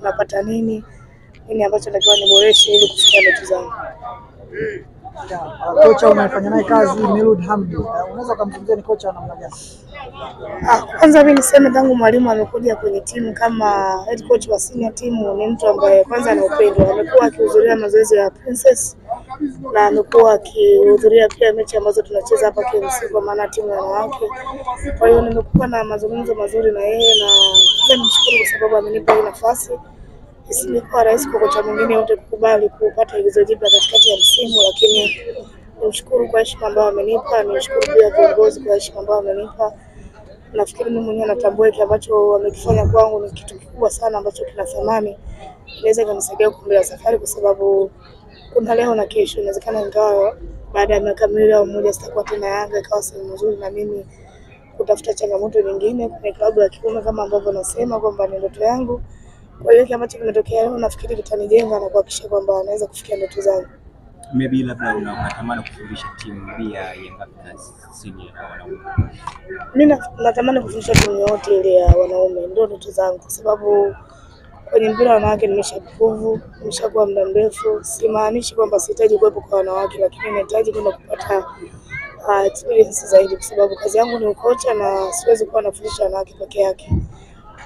tunapata nini ambacho natakiwa niboreshe ili kufikia ndoto zangu. Kocha unafanya naye kazi Melody Hamdi, unaweza kumzungumzia ni kocha wa namna gani? Kwanza mimi niseme tangu mwalimu amekuja kwenye timu kama head coach wa senior team, ni mtu ambaye kwanza ana upendo. Amekuwa akihudhuria mazoezi ya Princess na amekuwa akihudhuria pia mechi ambazo tunacheza hapa KMC kwa maana timu ya wanawake. Kwa hiyo nimekuwa na mazungumzo mazuri na yeye na nimshukuru kwa sababu amenipa hii nafasi. Isingekuwa rahisi kwa kocha mwingine yote kukubali kupata igizo jipya katikati ya msimu, lakini nimshukuru kwa heshima ambayo amenipa, nimshukuru pia viongozi kwa heshima ambayo amenipa. Nafikiri mimi mwenyewe natambua kile ambacho wamekifanya kwangu ni kitu kikubwa sana ambacho kina thamani. Inaweza kunisaidia kuendelea safari kwa sababu kuna leo na kesho. Inawezekana ingawa baada ya miaka miwili au mmoja sitakuwa tena Yanga, ikawa sehemu nzuri na mimi kutafuta changamoto nyingine kwenye klabu ya kiume kama ambavyo nasema kwamba ni ndoto yangu. Kwa hiyo kile ambacho kimetokea leo nafikiri kitanijenga na kuhakikisha kwamba naweza kufikia ndoto zangu. Maybe labda unatamani kufundisha timu ya Yanga senior na wanaume. Mimi natamani kufundisha timu yote ile ya wanaume, ndio ndoto zangu kwa sababu kwenye mpira wa wanawake nimeshakuwa muda mrefu. Simaanishi kwamba sihitaji kuwepo kwa wanawake, lakini nahitaji kwenda kupata experience zaidi kwa sababu kazi yangu ni ukocha na siwezi kuwa nafundisha wanawake peke yake.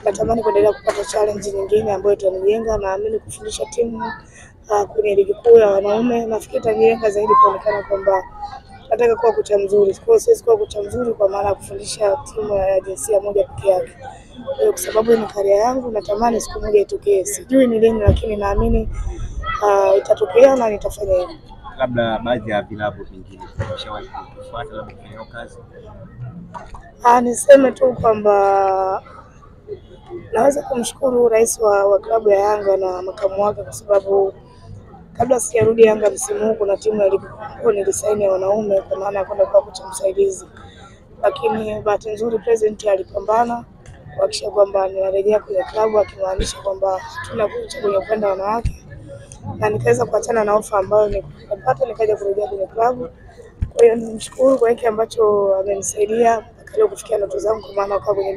Natamani kuendelea kupata challenge nyingine ambayo itanijenga, na mimi kufundisha timu kwenye ligi kuu ya wanaume nafikiri itanijenga zaidi kuonekana kwamba nataka kuwa kocha mzuri. Kwa hiyo siwezi kuwa kocha mzuri kwa maana kufundisha timu ya jinsia moja peke yake. Kwa sababu ni career yangu, natamani siku moja itokee. Sijui ni lini lakini naamini itatokea na nitafanya hivyo. Labda baadhi ya vilabu vingine umeshawahi kufuata labda kufanya kazi? Niseme tu kwamba naweza kumshukuru rais wa klabu ya Yanga na makamu wake kwa sababu kabla sijarudi Yanga msimu huu kuna timu ya ligi kuu nilisaini ya wanaume kwa maana kwenda kwa kocha msaidizi. Lakini bahati nzuri president alipambana kuhakikisha kwamba ninarejea kwenye klabu, akimaanisha kwamba hatuna kocha kwenye upande wa wanawake. Na nikaweza kuachana na ofa ambayo nilipata nikaja kurejea kwenye klabu. Kwa hiyo nimshukuru kwa hiki ambacho amenisaidia mpaka leo kufikia ndoto zangu kwa maana kwa kwenye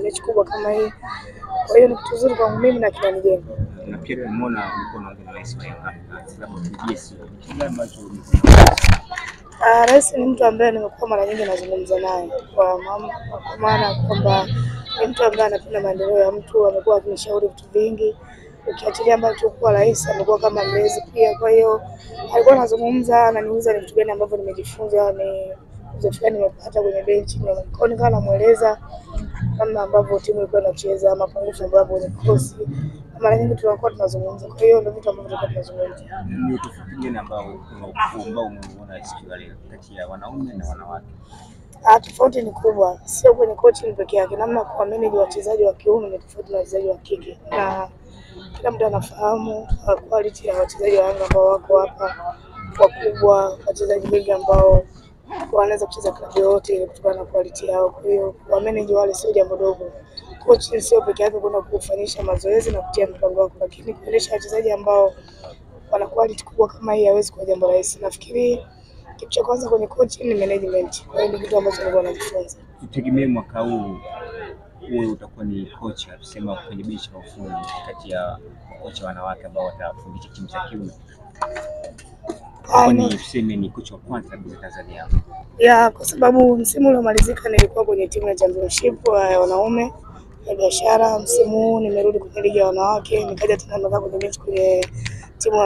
mechi kubwa kama hii. Kwa hiyo ni kitu kizuri kwangu mimi na kinanijenga. Na pia nimeona ulikuwa unaongea na rais wa Yanga, labda TGS kile ambacho rais ni mtu ambaye nimekuwa mara nyingi nazungumza naye kwa maana kwamba ni mtu ambaye anapenda maendeleo ya mtu, amekuwa akinishauri vitu vingi. Ukiachilia mbali tu kuwa rais, amekuwa kama mlezi pia. Kwa hiyo alikuwa anazungumza, ananiuliza ni vitu gani ambavyo nimejifunza, ni uzoefu gani nimepata kwenye benchi. Kwa hiyo namueleza namna ambavyo timu ilikuwa inacheza, mapungufu ambayo ni kosi. Mara nyingi tunakuwa tunazungumza. Kwa hiyo ndio vitu ambavyo tunazungumza. Ni tofauti gani ambao unaona siku leo kati ya wanaume na wanawake? Tofauti ni kubwa, sio kwenye coaching peke yake. Namna kwa manage wachezaji wa kiume ni tofauti na wachezaji wa kike. Na kila mtu anafahamu quality ya wachezaji wa Yanga ambao wako hapa wakubwa, wachezaji wengi ambao wanaweza kucheza klabu yote kutokana na quality yao. Kwa hiyo wa manage wale sio jambo dogo. Coaching sio peke yake kwenda kufanyisha mazoezi na kutia mpango wako, lakini kuonesha wachezaji ambao wana quality kubwa kama hii hawezi kuwa jambo rahisi. Nafikiri kitu cha kwanza kwenye coaching ni management. Kwa hiyo ni kitu ambacho nilikuwa najifunza. Tutegemee mwaka huu wewe utakuwa ni kocha tuseme kwenye benchi la ufundi kati ya kocha wanawake ambao watafundisha timu za kiume. Ni tuseme ni kocha wa kwanza kabisa Tanzania. Kwa sababu msimu uliomalizika nilikuwa kwenye timu ya championship ya wanaume ya biashara. Msimu huu nimerudi kwenye ligi ya wanawake, nikaja tena nimekaa kwenye benchi kwenye timu ya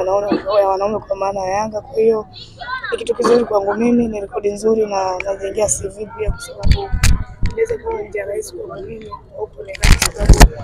wanaume kwa maana ya Yanga. Kwa hiyo ni kitu kizuri kwangu mimi, ni rekodi nzuri na najengea CV pia kwa sababu inaweza kuwa nje rahisi kwa mimi au kwa sababu